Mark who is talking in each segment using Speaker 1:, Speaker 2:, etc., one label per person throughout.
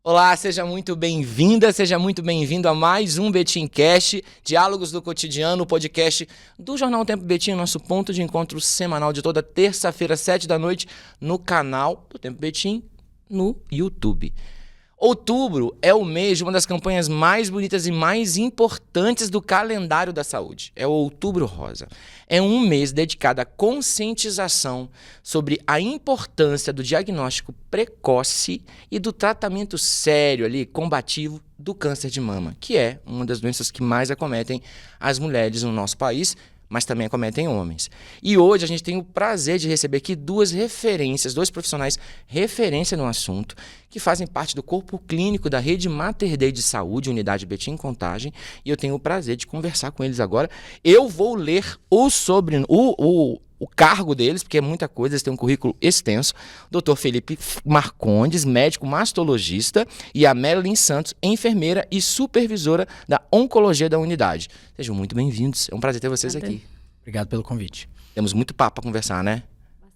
Speaker 1: Olá, seja muito bem-vinda, seja muito bem-vindo a mais um BetimCast, Diálogos do Cotidiano, o podcast do Jornal Tempo Betim, nosso ponto de encontro semanal de toda terça-feira, 7 da noite, no canal do Tempo Betim, no YouTube. Outubro é o mês de uma das campanhas mais bonitas e mais importantes do calendário da saúde. É o Outubro Rosa. É um mês dedicado à conscientização sobre a importância do diagnóstico precoce e do tratamento sério, combativo do câncer de mama, que é uma das doenças que mais acometem as mulheres no nosso país, mas também acometem homens. E hoje a gente tem o prazer de receber aqui dois profissionais referência no assunto, que fazem parte do corpo clínico da Rede Mater Dei de Saúde, Unidade Betim Contagem, e eu tenho o prazer de conversar com eles agora. Eu vou ler o cargo deles, porque é muita coisa, eles têm um currículo extenso. Dr. Felipe Marcondes, médico mastologista, e a Melanie Santos, enfermeira e supervisora da oncologia da unidade. Sejam muito bem-vindos, é um prazer ter vocês aqui.
Speaker 2: Obrigado pelo convite.
Speaker 1: Temos muito papo para conversar, né?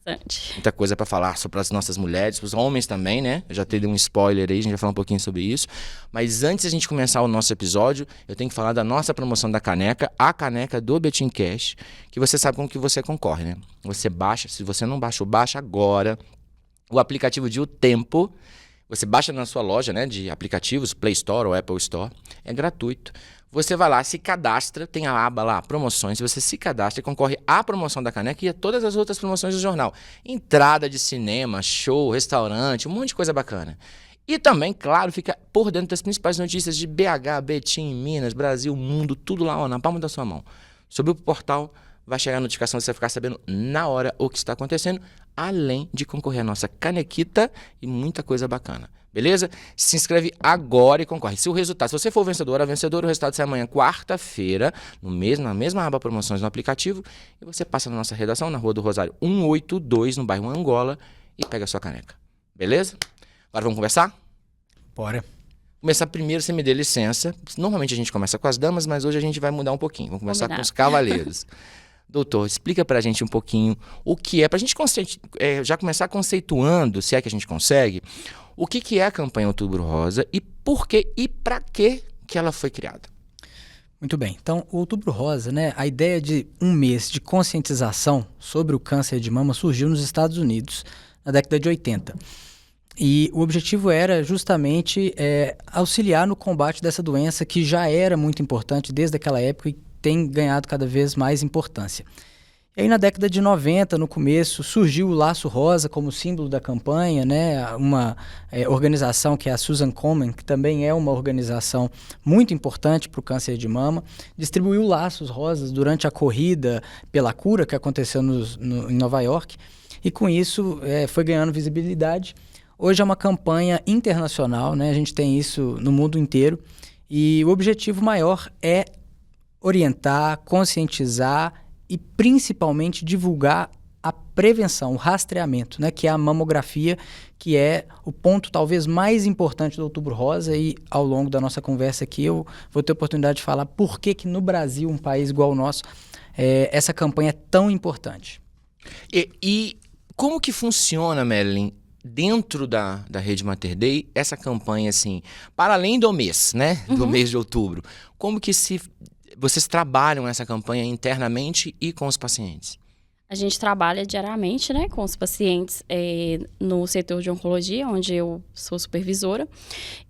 Speaker 3: Bastante.
Speaker 1: Muita coisa para falar sobre as nossas mulheres, os homens também, né? Eu já te dei um spoiler aí, a gente vai falar um pouquinho sobre isso. Mas antes de a gente começar o nosso episódio, eu tenho que falar da nossa promoção da caneca, a caneca do BetimCast, que você sabe como que você concorre, né? Você baixa, se você não baixou, baixa agora o aplicativo de O Tempo. Você baixa na sua loja, né, de aplicativos, Play Store ou Apple Store. É gratuito. Você vai lá, se cadastra, tem a aba lá, promoções, você se cadastra e concorre à promoção da caneca e a todas as outras promoções do jornal. Entrada de cinema, show, restaurante, um monte de coisa bacana. E também, claro, fica por dentro das principais notícias de BH, Betim, Minas, Brasil, mundo, tudo lá, ó, na palma da sua mão. Sobre o portal, vai chegar a notificação, você vai ficar sabendo na hora o que está acontecendo, além de concorrer à nossa canequita e muita coisa bacana. Beleza? Se inscreve agora e concorre. Se você for o vencedor, o resultado sai amanhã, quarta-feira, na mesma aba promoções no aplicativo, e você passa na nossa redação, na Rua do Rosário 182, no bairro Angola, e pega a sua caneca. Beleza? Agora vamos conversar?
Speaker 2: Bora.
Speaker 1: Começar primeiro, você me dê licença. Normalmente a gente começa com as damas, mas hoje a gente vai mudar um pouquinho. Vamos começar com os cavaleiros. Doutor, explica pra gente um pouquinho o que é, pra gente já começar conceituando, se é que a gente consegue, o que é a campanha Outubro Rosa e por que e pra que ela foi criada.
Speaker 2: Muito bem. Então, o Outubro Rosa, né, a ideia de um mês de conscientização sobre o câncer de mama surgiu nos Estados Unidos na década de 80. E o objetivo era justamente auxiliar no combate dessa doença que já era muito importante desde aquela época e tem ganhado cada vez mais importância. E aí na década de 90, no começo, surgiu o Laço Rosa como símbolo da campanha, né? Uma organização que é a Susan Komen, que também é uma organização muito importante para o câncer de mama, distribuiu laços rosas durante a corrida pela cura que aconteceu em Nova York, e com isso foi ganhando visibilidade. Hoje é uma campanha internacional, né? A gente tem isso no mundo inteiro, e o objetivo maior é orientar, conscientizar e principalmente divulgar a prevenção, o rastreamento, né, que é a mamografia, que é o ponto talvez mais importante do Outubro Rosa, e ao longo da nossa conversa aqui eu vou ter a oportunidade de falar por que no Brasil, um país igual ao nosso, essa campanha é tão importante.
Speaker 1: E como que funciona, Melanie, dentro da Rede Mater Dei, essa campanha, assim, para além do mês, né, do mês de outubro, como que vocês trabalham essa campanha internamente e com os pacientes?
Speaker 3: A gente trabalha diariamente, né, com os pacientes no setor de oncologia, onde eu sou supervisora.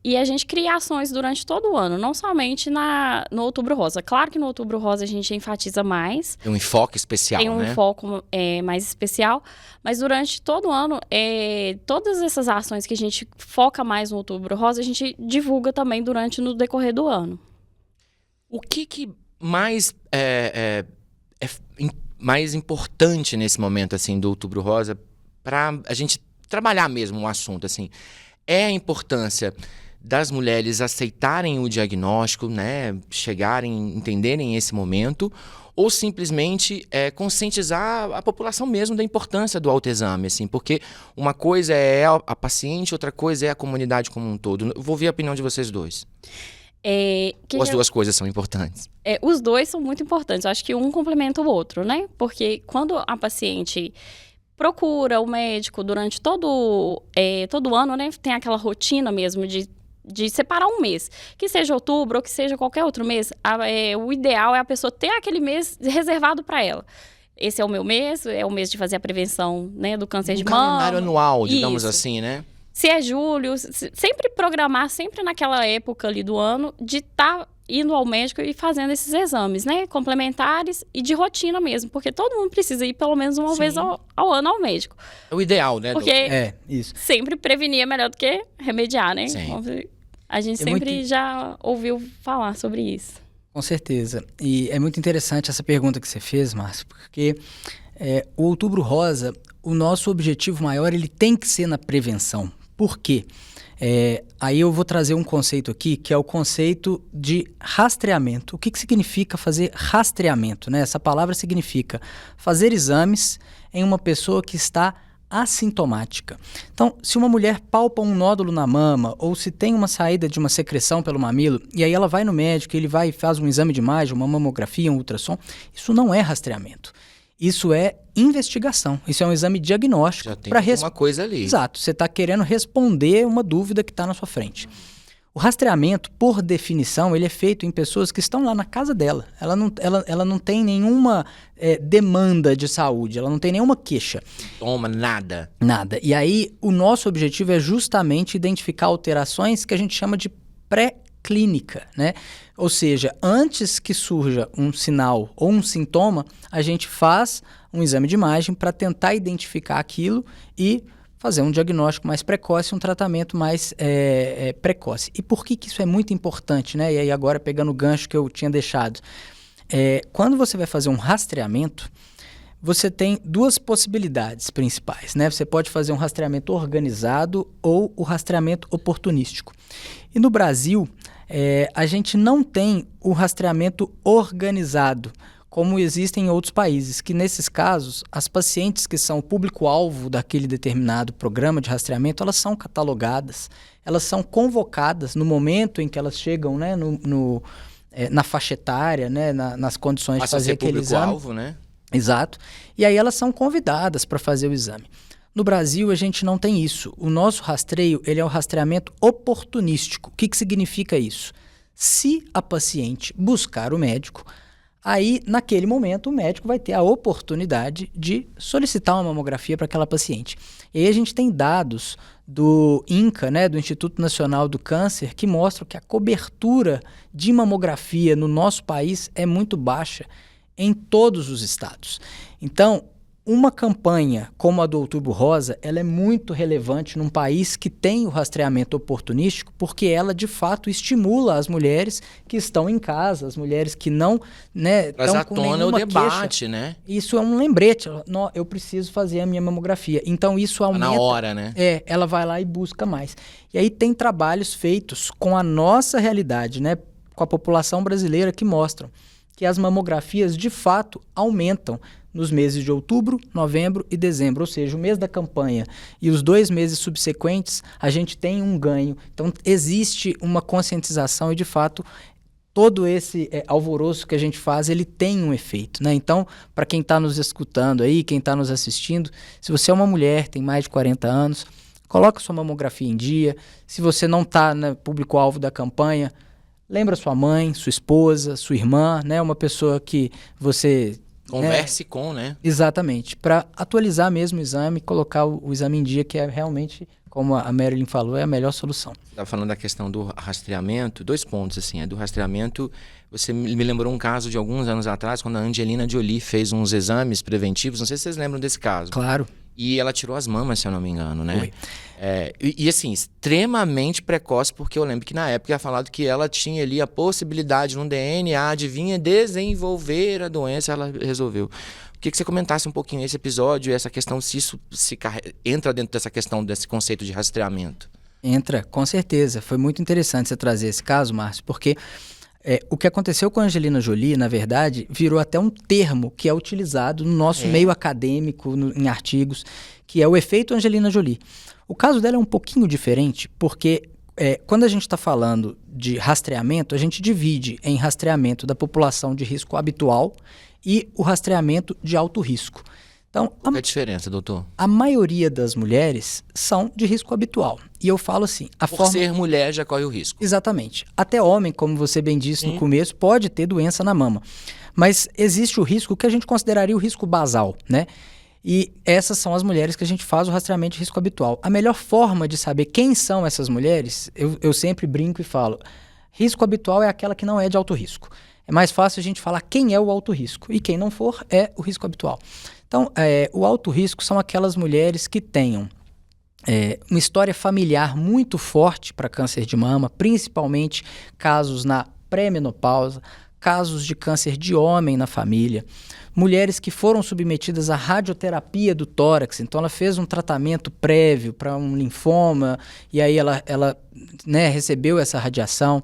Speaker 3: E a gente cria ações durante todo o ano, não somente no Outubro Rosa. Claro que no Outubro Rosa a gente enfatiza mais.
Speaker 1: Tem um enfoque especial, né?
Speaker 3: Tem um foco mais especial. Mas durante todo o ano, todas essas ações que a gente foca mais no Outubro Rosa, a gente divulga também no decorrer do ano.
Speaker 1: O que mais mais importante nesse momento, assim, do Outubro Rosa, para a gente trabalhar mesmo o assunto, assim, é a importância das mulheres aceitarem o diagnóstico, né, entenderem esse momento, ou simplesmente conscientizar a população mesmo da importância do autoexame, assim, porque uma coisa é a paciente, outra coisa é a comunidade como um todo. Eu vou ouvir a opinião de vocês dois. Ou as duas coisas são importantes?
Speaker 3: Os dois são muito importantes. Eu acho que um complementa o outro, né? Porque quando a paciente procura o médico durante todo o ano, né? Tem aquela rotina mesmo de de separar um mês, que seja outubro ou que seja qualquer outro mês, o ideal é a pessoa ter aquele mês reservado para ela. Esse é o meu mês, é o mês de fazer a prevenção, né, do câncer de mama.
Speaker 1: Um calendário anual, digamos
Speaker 3: Isso.
Speaker 1: assim, né?
Speaker 3: Se é julho, sempre programar, sempre naquela época ali do ano, de estar indo ao médico e fazendo esses exames, né? Complementares e de rotina mesmo, porque todo mundo precisa ir pelo menos uma vez ao ano ao médico.
Speaker 1: É o ideal, né?
Speaker 3: Porque
Speaker 2: isso.
Speaker 3: sempre prevenir é melhor do que remediar, né?
Speaker 1: Sim.
Speaker 3: A gente sempre já ouviu falar sobre isso.
Speaker 2: Com certeza. E é muito interessante essa pergunta que você fez, Márcio, porque o Outubro Rosa, o nosso objetivo maior, ele tem que ser na prevenção. Por quê? Aí eu vou trazer um conceito aqui, que é o conceito de rastreamento. O que significa fazer rastreamento, né? Essa palavra significa fazer exames em uma pessoa que está assintomática. Então, se uma mulher palpa um nódulo na mama ou se tem uma saída de uma secreção pelo mamilo e aí ela vai no médico, ele vai e faz um exame de imagem, uma mamografia, um ultrassom, isso não é rastreamento. Isso é investigação. Isso é um exame diagnóstico.
Speaker 1: Já tem alguma coisa ali.
Speaker 2: Exato. Você está querendo responder uma dúvida que está na sua frente. O rastreamento, por definição, ele é feito em pessoas que estão lá na casa dela. Ela não tem nenhuma demanda de saúde, ela não tem nenhuma queixa.
Speaker 1: Toma, nada.
Speaker 2: Nada. E aí, o nosso objetivo é justamente identificar alterações que a gente chama de pré-clínica, né? Ou seja, antes que surja um sinal ou um sintoma, a gente faz um exame de imagem para tentar identificar aquilo e fazer um diagnóstico mais precoce, um tratamento mais precoce. E por que isso é muito importante, né? E aí agora pegando o gancho que eu tinha deixado. Quando você vai fazer um rastreamento, você tem duas possibilidades principais, né? Você pode fazer um rastreamento organizado ou o rastreamento oportunístico. E no Brasil, a gente não tem o rastreamento organizado, como existem em outros países, que nesses casos, as pacientes que são o público-alvo daquele determinado programa de rastreamento, elas são catalogadas, elas são convocadas no momento em que elas chegam, né, na faixa etária, né, nas condições de fazer aquele exame.
Speaker 1: Público-alvo, né?
Speaker 2: Exato. E aí elas são convidadas para fazer o exame. No Brasil, a gente não tem isso. O nosso rastreio, ele é um rastreamento oportunístico. O que significa isso? Se a paciente buscar o médico, aí, naquele momento, o médico vai ter a oportunidade de solicitar uma mamografia para aquela paciente. E aí a gente tem dados do INCA, né, do Instituto Nacional do Câncer, que mostram que a cobertura de mamografia no nosso país é muito baixa em todos os estados. Então, uma campanha como a do Outubro Rosa, ela é muito relevante num país que tem o rastreamento oportunístico, porque ela, de fato, estimula as mulheres que estão em casa, as mulheres que não, né, estão com nenhuma
Speaker 1: o debate,
Speaker 2: queixa.
Speaker 1: né?
Speaker 2: Isso é um lembrete. Eu preciso fazer a minha mamografia. Então, isso aumenta.
Speaker 1: Na hora, né?
Speaker 2: Ela vai lá e busca mais. E aí tem trabalhos feitos com a nossa realidade, né, com a população brasileira, que mostram que as mamografias, de fato, aumentam nos meses de outubro, novembro e dezembro, ou seja, o mês da campanha e os 2 meses subsequentes, a gente tem um ganho. Então, existe uma conscientização e, de fato, todo esse alvoroço que a gente faz, ele tem um efeito, né? Então, para quem está nos escutando aí, quem está nos assistindo, se você é uma mulher, tem mais de 40 anos, coloca sua mamografia em dia. Se você não está no público-alvo da campanha, lembra sua mãe, sua esposa, sua irmã, né? Uma pessoa que você...
Speaker 1: Converse com, né?
Speaker 2: Exatamente. Para atualizar mesmo o exame, colocar o exame em dia, que é realmente, como a Marilyn falou, é a melhor solução.
Speaker 1: Você estava falando da questão do rastreamento, 2 pontos, assim, do rastreamento. Você me lembrou um caso de alguns anos atrás, quando a Angelina Jolie fez uns exames preventivos, não sei se vocês lembram desse caso.
Speaker 2: Claro.
Speaker 1: E ela tirou as mamas, se eu não me engano, né? E assim, extremamente precoce, porque eu lembro que na época ia falado que ela tinha ali a possibilidade no DNA de vir desenvolver a doença, ela resolveu. Queria que você comentasse um pouquinho esse episódio e essa questão, se isso entra dentro dessa questão, desse conceito de rastreamento.
Speaker 2: Entra, com certeza. Foi muito interessante você trazer esse caso, Márcio, porque o que aconteceu com a Angelina Jolie, na verdade, virou até um termo que é utilizado no nosso meio acadêmico, em artigos, que é o efeito Angelina Jolie. O caso dela é um pouquinho diferente, porque quando a gente está falando de rastreamento, a gente divide em rastreamento da população de risco habitual e o rastreamento de alto risco. Então,
Speaker 1: Qual que é a diferença, doutor?
Speaker 2: a maioria das mulheres são de risco habitual. E eu falo assim,
Speaker 1: Por ser mulher já corre o risco.
Speaker 2: Exatamente. Até homem, como você bem disse no começo, pode ter doença na mama. Mas existe o risco que a gente consideraria o risco basal, né? E essas são as mulheres que a gente faz o rastreamento de risco habitual. A melhor forma de saber quem são essas mulheres, eu sempre brinco e falo, risco habitual é aquela que não é de alto risco. É mais fácil a gente falar quem é o alto risco. E quem não for é o risco habitual. Então, o alto risco são aquelas mulheres que tenham uma história familiar muito forte para câncer de mama, principalmente casos na pré-menopausa, casos de câncer de homem na família, mulheres que foram submetidas à radioterapia do tórax, então ela fez um tratamento prévio para um linfoma e aí ela recebeu essa radiação.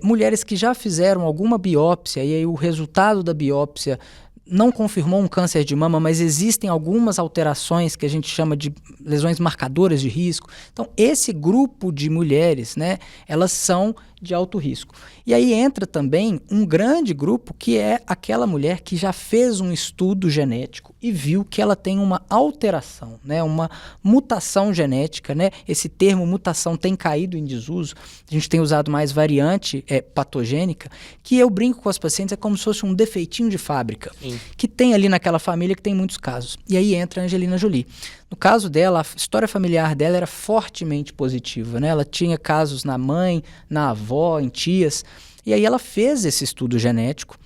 Speaker 2: Mulheres que já fizeram alguma biópsia e aí o resultado da biópsia não confirmou um câncer de mama, mas existem algumas alterações que a gente chama de lesões marcadoras de risco. Então, esse grupo de mulheres, né, elas são de alto risco. E aí entra também um grande grupo que é aquela mulher que já fez um estudo genético e viu que ela tem uma alteração, né, uma mutação genética, né? Esse termo mutação tem caído em desuso. A gente tem usado mais variante patogênica, que eu brinco com as pacientes, é como se fosse um defeitinho de fábrica, que tem ali naquela família que tem muitos casos. E aí entra a Angelina Jolie. No caso dela, a história familiar dela era fortemente positiva, né? Ela tinha casos na mãe, na avó, em tias. E aí ela fez esse estudo genético,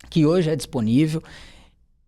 Speaker 2: que hoje é disponível,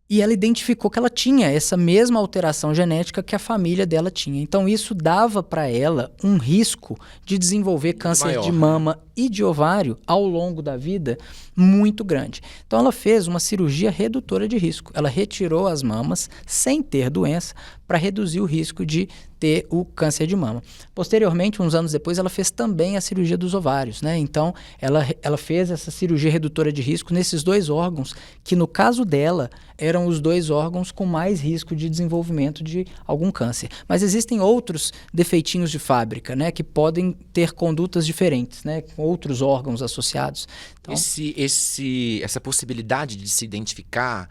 Speaker 2: e ela identificou que ela tinha essa mesma alteração genética que a família dela tinha. Então isso dava para ela um risco de desenvolver câncer de mama e de ovário ao longo da vida muito grande. Então ela fez uma cirurgia redutora de risco. Ela retirou as mamas sem ter doença para reduzir o risco de ter o câncer de mama. Posteriormente, uns anos depois, ela fez também a cirurgia dos ovários, né? Então, ela fez essa cirurgia redutora de risco nesses dois órgãos, que no caso dela, eram os dois órgãos com mais risco de desenvolvimento de algum câncer. Mas existem outros defeitinhos de fábrica, né? Que podem ter condutas diferentes, né? Com outros órgãos associados. Então,
Speaker 1: essa possibilidade de se identificar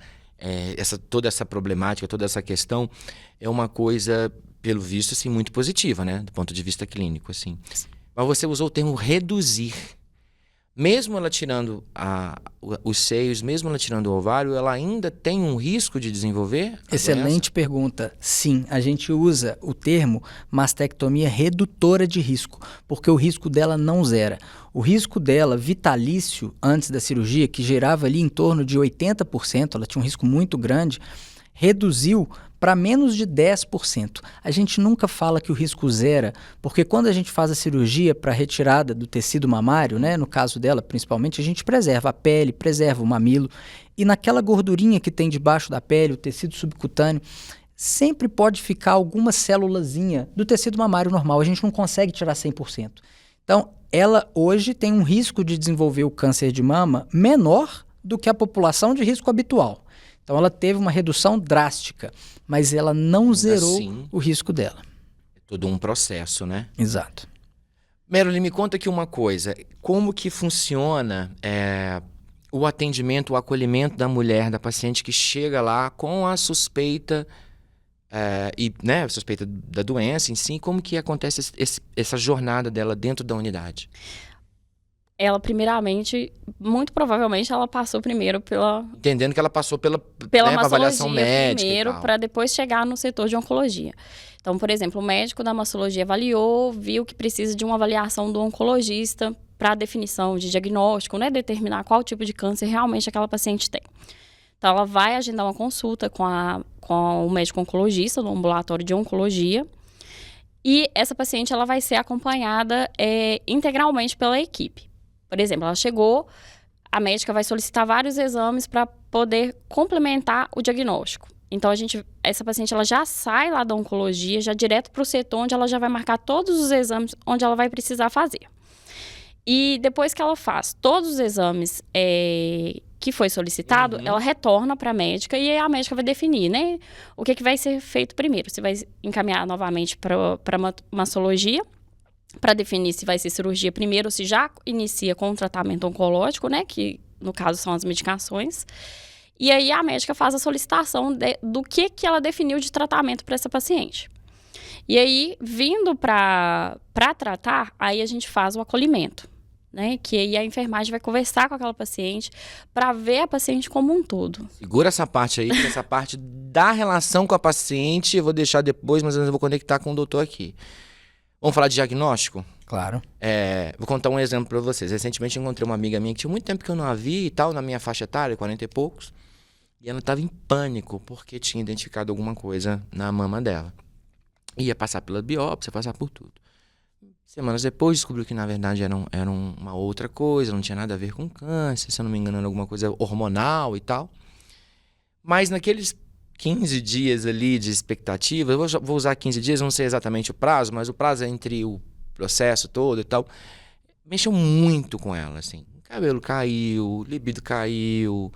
Speaker 1: toda essa problemática, toda essa questão, é uma coisa, pelo visto, assim, muito positiva, né? Do ponto de vista clínico, assim. Mas você usou o termo reduzir. Mesmo ela tirando os seios, mesmo ela tirando o ovário, ela ainda tem um risco de desenvolver?
Speaker 2: Excelente pergunta. Sim, a gente usa o termo mastectomia redutora de risco, porque o risco dela não zera. O risco dela, vitalício, antes da cirurgia, que gerava ali em torno de 80%, ela tinha um risco muito grande, reduziu para menos de 10%. A gente nunca fala que o risco zera, porque quando a gente faz a cirurgia para retirada do tecido mamário, né, no caso dela principalmente, a gente preserva a pele, preserva o mamilo, e naquela gordurinha que tem debaixo da pele, o tecido subcutâneo, sempre pode ficar alguma célulazinha do tecido mamário normal, a gente não consegue tirar 100%. Então, ela hoje tem um risco de desenvolver o câncer de mama menor do que a população de risco habitual. Então, ela teve uma redução drástica, mas ela não zerou o risco dela.
Speaker 1: É todo um processo, né?
Speaker 2: Exato.
Speaker 1: Marilyn, me conta aqui uma coisa. Como que funciona o atendimento, o acolhimento da mulher, da paciente que chega lá com a suspeita, a suspeita da doença em si? Como que acontece essa jornada dela dentro da unidade?
Speaker 3: Ela, primeiramente, muito provavelmente, ela passou primeiro pela...
Speaker 1: Entendendo que ela passou pela avaliação médica
Speaker 3: primeiro, para depois chegar no setor de oncologia. Então, por exemplo, o médico da mastologia avaliou, viu que precisa de uma avaliação do oncologista para definição de diagnóstico, né? Determinar qual tipo de câncer realmente aquela paciente tem. Então, ela vai agendar uma consulta com o médico oncologista no ambulatório de oncologia. E essa paciente ela vai ser acompanhada integralmente pela equipe. Por exemplo, ela chegou, a médica vai solicitar vários exames para poder complementar o diagnóstico. Então, essa paciente ela já sai lá da oncologia, já direto para o setor, onde ela já vai marcar todos os exames onde ela vai precisar fazer. E depois que ela faz todos os exames que foi solicitado, ela retorna para a médica e a médica vai definir, né? O que vai ser feito primeiro. Se vai encaminhar novamente para mastologia, para definir se vai ser cirurgia primeiro ou se já inicia com o tratamento oncológico, né? Que, no caso, são as medicações. E aí a médica faz a solicitação do que ela definiu de tratamento para essa paciente. E aí, vindo para tratar, aí a gente faz o acolhimento, né? Que aí a enfermagem vai conversar com aquela paciente para ver a paciente como um todo.
Speaker 1: Segura essa parte aí, porque essa parte da relação com a paciente eu vou deixar depois, mas eu vou conectar com o doutor aqui. Vamos falar de diagnóstico?
Speaker 2: Claro.
Speaker 1: Vou contar um exemplo para vocês. Recentemente eu encontrei uma amiga minha que tinha muito tempo que eu não a vi e tal, na minha faixa etária, 40 e poucos. E ela estava em pânico porque tinha identificado alguma coisa na mama dela. Ia passar pela biópsia, passar por tudo. Semanas depois descobriu que na verdade era uma outra coisa, não tinha nada a ver com câncer, se eu não me engano era alguma coisa hormonal e tal. Mas naqueles 15 dias ali de expectativa, eu vou usar 15 dias, não sei exatamente o prazo, mas o prazo é entre o processo todo e tal, mexeu muito com ela, assim. O cabelo caiu, libido caiu,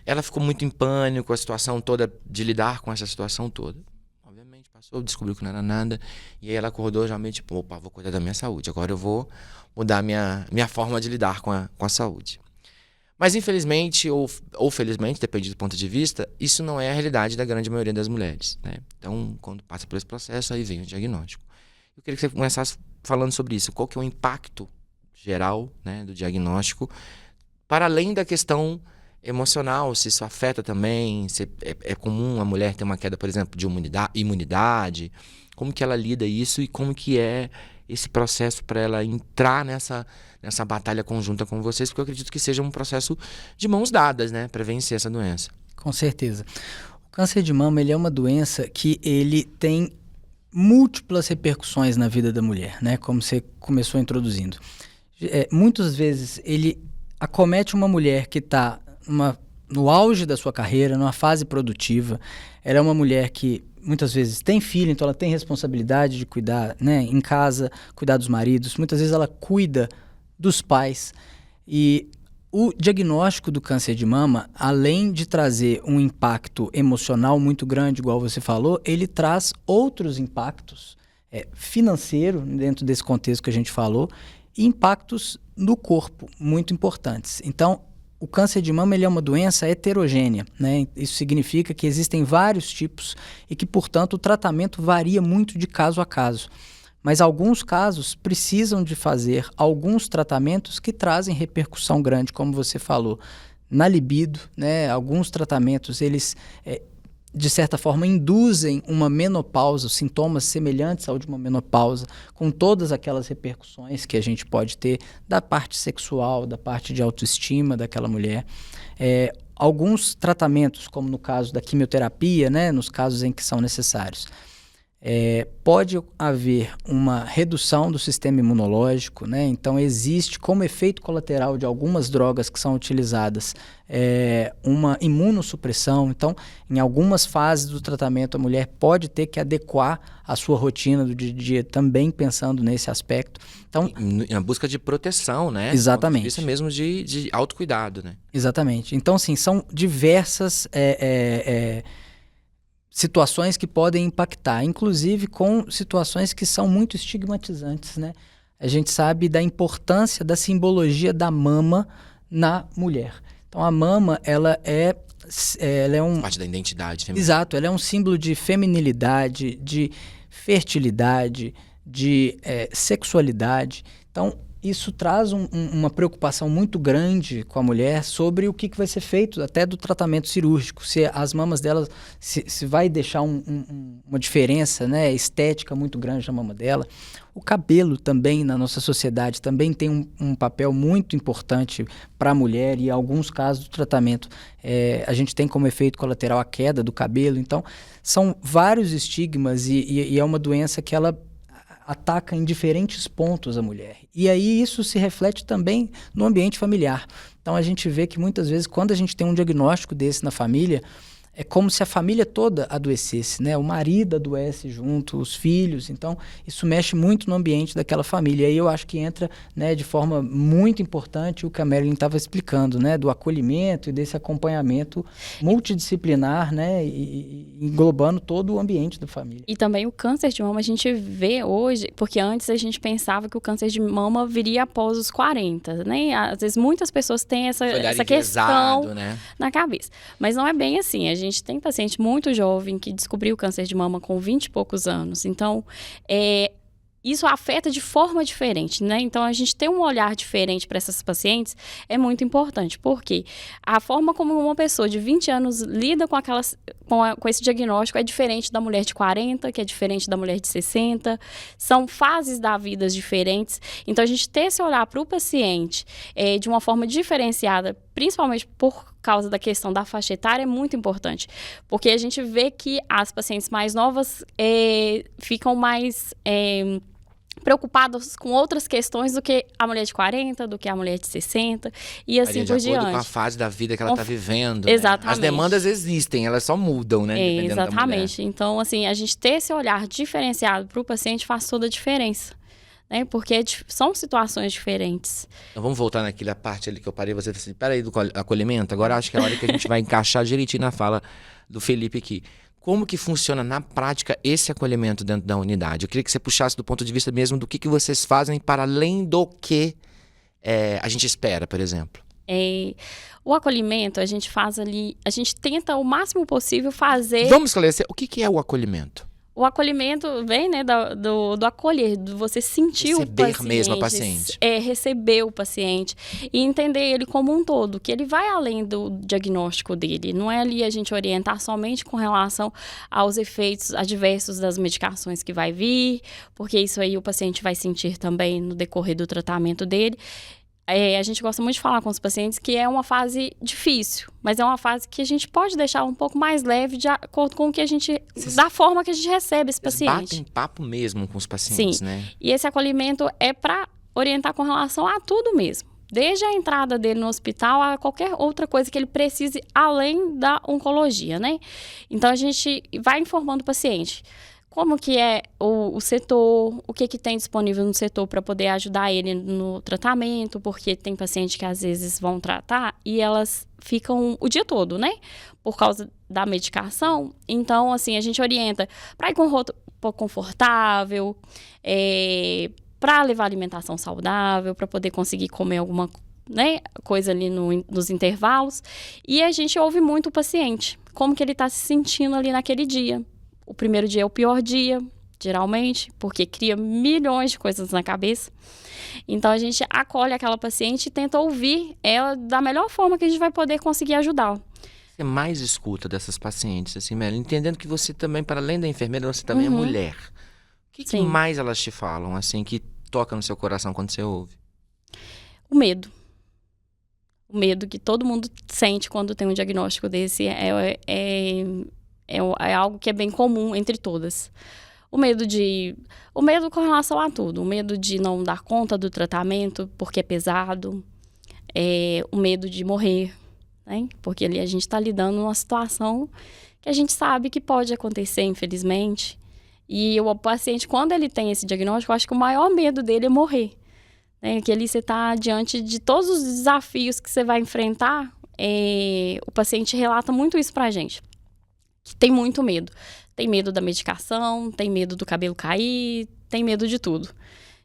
Speaker 1: ela ficou muito em pânico com a situação toda, de lidar com essa situação toda. Obviamente, passou, descobriu que não era nada, e aí ela acordou já meio tipo, opa, vou cuidar da minha saúde, agora eu vou mudar minha forma de lidar com a saúde. Mas infelizmente, ou felizmente, depende do ponto de vista, isso não é a realidade da grande maioria das mulheres, né? Então, quando passa por esse processo, aí vem o diagnóstico. Eu queria que você começasse falando sobre isso. Qual que é o impacto geral, né, do diagnóstico, para além da questão emocional, se isso afeta também, se é comum a mulher ter uma queda, por exemplo, de imunidade, como que ela lida isso e como que é esse processo para ela entrar nessa batalha conjunta com vocês, porque eu acredito que seja um processo de mãos dadas, né, para vencer essa doença.
Speaker 2: Com certeza. O câncer de mama, ele é uma doença que ele tem múltiplas repercussões na vida da mulher, né? Como você começou introduzindo. Muitas vezes ele acomete uma mulher que está no auge da sua carreira, numa fase produtiva. Ela é uma mulher que muitas vezes tem filho, então ela tem responsabilidade de cuidar, né, em casa, cuidar dos maridos. Muitas vezes ela cuida dos pais. E o diagnóstico do câncer de mama, além de trazer um impacto emocional muito grande, igual você falou, ele traz outros impactos financeiros, dentro desse contexto que a gente falou, e impactos no corpo, muito importantes. Então, o câncer de mama ele é uma doença heterogênea, né? Isso significa que existem vários tipos e que, portanto, o tratamento varia muito de caso a caso. Mas alguns casos precisam de fazer alguns tratamentos que trazem repercussão grande, como você falou, na libido, né? Alguns tratamentos, eles, de certa forma, induzem uma menopausa, sintomas semelhantes ao de uma menopausa, com todas aquelas repercussões que a gente pode ter da parte sexual, da parte de autoestima daquela mulher. Alguns tratamentos, como no caso da quimioterapia, né? Nos casos em que são necessários, pode haver uma redução do sistema imunológico, né? Então existe como efeito colateral de algumas drogas que são utilizadas uma imunossupressão. Então, em algumas fases do tratamento, a mulher pode ter que adequar a sua rotina do dia a dia, também pensando nesse aspecto. Então,
Speaker 1: na busca de proteção, né?
Speaker 2: Exatamente.
Speaker 1: Isso mesmo de autocuidado, né?
Speaker 2: Exatamente. Então, assim, são diversas situações que podem impactar, inclusive com situações que são muito estigmatizantes, né? A gente sabe da importância da simbologia da mama na mulher. Então, a mama, ela é
Speaker 1: parte da identidade feminina.
Speaker 2: Exato, ela é um símbolo de feminilidade, de fertilidade, de sexualidade. Então, isso traz uma preocupação muito grande com a mulher sobre o que vai ser feito até do tratamento cirúrgico. Se as mamas dela, se vai deixar uma diferença, né, estética muito grande na mama dela. O cabelo também, na nossa sociedade, também tem um papel muito importante para a mulher, e em alguns casos do tratamento a gente tem como efeito colateral a queda do cabelo. Então, são vários estigmas e é uma doença que ela ataca em diferentes pontos a mulher. E aí isso se reflete também no ambiente familiar. Então a gente vê que muitas vezes, quando a gente tem um diagnóstico desse na família, é como se a família toda adoecesse, né? O marido adoece junto, os filhos. Então, isso mexe muito no ambiente daquela família. E aí eu acho que entra, né, de forma muito importante o que a Marilyn estava explicando, né? Do acolhimento e desse acompanhamento multidisciplinar, né? E englobando todo o ambiente da família.
Speaker 3: E também o câncer de mama a gente vê hoje, porque antes a gente pensava que o câncer de mama viria após os 40, né? Às vezes muitas pessoas têm essa questão, né, na cabeça. Mas não é bem assim. A gente tem paciente muito jovem que descobriu o câncer de mama com 20 e poucos anos. Então, isso afeta de forma diferente, né? Então, a gente ter um olhar diferente para essas pacientes é muito importante, porque a forma como uma pessoa de 20 anos lida com esse diagnóstico é diferente da mulher de 40, que é diferente da mulher de 60. São fases da vida diferentes. Então, a gente ter esse olhar para o paciente de uma forma diferenciada, principalmente por causa da questão da faixa etária, é muito importante. Porque a gente vê que as pacientes mais novas ficam mais preocupadas com outras questões do que a mulher de 40, do que a mulher de 60 e assim por diante.
Speaker 1: De acordo com a fase da vida que ela está vivendo.
Speaker 3: Exatamente.
Speaker 1: Né? As demandas existem, elas só mudam, né? Dependendo
Speaker 3: exatamente.
Speaker 1: Da mulher.
Speaker 3: Então, assim, a gente ter esse olhar diferenciado para o paciente faz toda a diferença. Né? Porque são situações diferentes.
Speaker 1: Então vamos voltar naquela parte ali que eu parei, você disse, peraí, do acolhimento, agora acho que é a hora que a gente vai encaixar direitinho na fala do Felipe aqui. Como que funciona na prática esse acolhimento dentro da unidade? Eu queria que você puxasse do ponto de vista mesmo do que vocês fazem para além do que a gente espera, por exemplo.
Speaker 3: O acolhimento, a gente faz ali, a gente tenta o máximo possível fazer...
Speaker 1: Vamos esclarecer, o que é o acolhimento?
Speaker 3: O acolhimento vem, né, do acolher, de você sentir o paciente.
Speaker 1: Receber mesmo a paciente.
Speaker 3: Receber o paciente e entender ele como um todo, que ele vai além do diagnóstico dele. Não é ali a gente orientar somente com relação aos efeitos adversos das medicações que vai vir, porque isso aí o paciente vai sentir também no decorrer do tratamento dele. A gente gosta muito de falar com os pacientes que é uma fase difícil, mas é uma fase que a gente pode deixar um pouco mais leve de acordo com o que a gente... da forma que a gente recebe esse paciente.
Speaker 1: Batem papo mesmo com os pacientes,
Speaker 3: sim,
Speaker 1: né?
Speaker 3: E esse acolhimento é para orientar com relação a tudo mesmo. Desde a entrada dele no hospital a qualquer outra coisa que ele precise além da oncologia, né? Então, a gente vai informando o paciente como que é o setor, o que tem disponível no setor para poder ajudar ele no tratamento, porque tem paciente que às vezes vão tratar e elas ficam o dia todo, né? Por causa da medicação. Então, assim, a gente orienta para ir com roupa confortável, para levar alimentação saudável, para poder conseguir comer alguma coisa ali nos intervalos. E a gente ouve muito o paciente, como que ele está se sentindo ali naquele dia. O primeiro dia é o pior dia, geralmente, porque cria milhões de coisas na cabeça. Então, a gente acolhe aquela paciente e tenta ouvir ela da melhor forma que a gente vai poder conseguir ajudá-la.
Speaker 1: Você mais escuta dessas pacientes, assim, Meli, entendendo que você também, para além da enfermeira, você também é mulher. O que mais elas te falam, assim, que toca no seu coração quando você ouve?
Speaker 3: O medo. O medo que todo mundo sente quando tem um diagnóstico desse é algo que é bem comum entre todas. O medo com relação a tudo. O medo de não dar conta do tratamento, porque é pesado. O medo de morrer, né? Porque ali a gente está lidando numa situação que a gente sabe que pode acontecer, infelizmente. E o paciente, quando ele tem esse diagnóstico, eu acho que o maior medo dele é morrer. Né? Que ali você está diante de todos os desafios que você vai enfrentar. O paciente relata muito isso pra gente. Que tem muito medo. Tem medo da medicação, tem medo do cabelo cair, tem medo de tudo.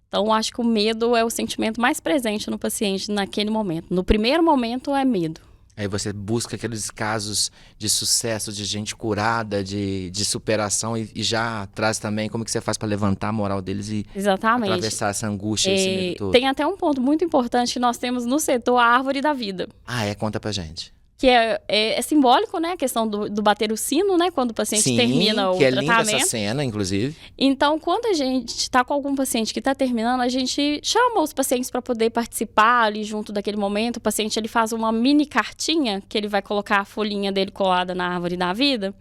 Speaker 3: Então, acho que o medo é o sentimento mais presente no paciente naquele momento. No primeiro momento, é medo.
Speaker 1: Aí você busca aqueles casos de sucesso, de gente curada, de superação e já traz também como que você faz para levantar a moral deles e
Speaker 3: exatamente
Speaker 1: atravessar essa angústia, esse medo todo.
Speaker 3: Tem até um ponto muito importante que nós temos no setor, a árvore da vida.
Speaker 1: Conta pra gente.
Speaker 3: Que é simbólico, né? A questão do bater o sino, né? Quando o paciente termina o tratamento. Sim, que é linda
Speaker 1: essa cena, inclusive.
Speaker 3: Então, quando a gente está com algum paciente que está terminando, a gente chama os pacientes para poder participar ali junto daquele momento. O paciente, ele faz uma mini cartinha, que ele vai colocar a folhinha dele colada na árvore da vida.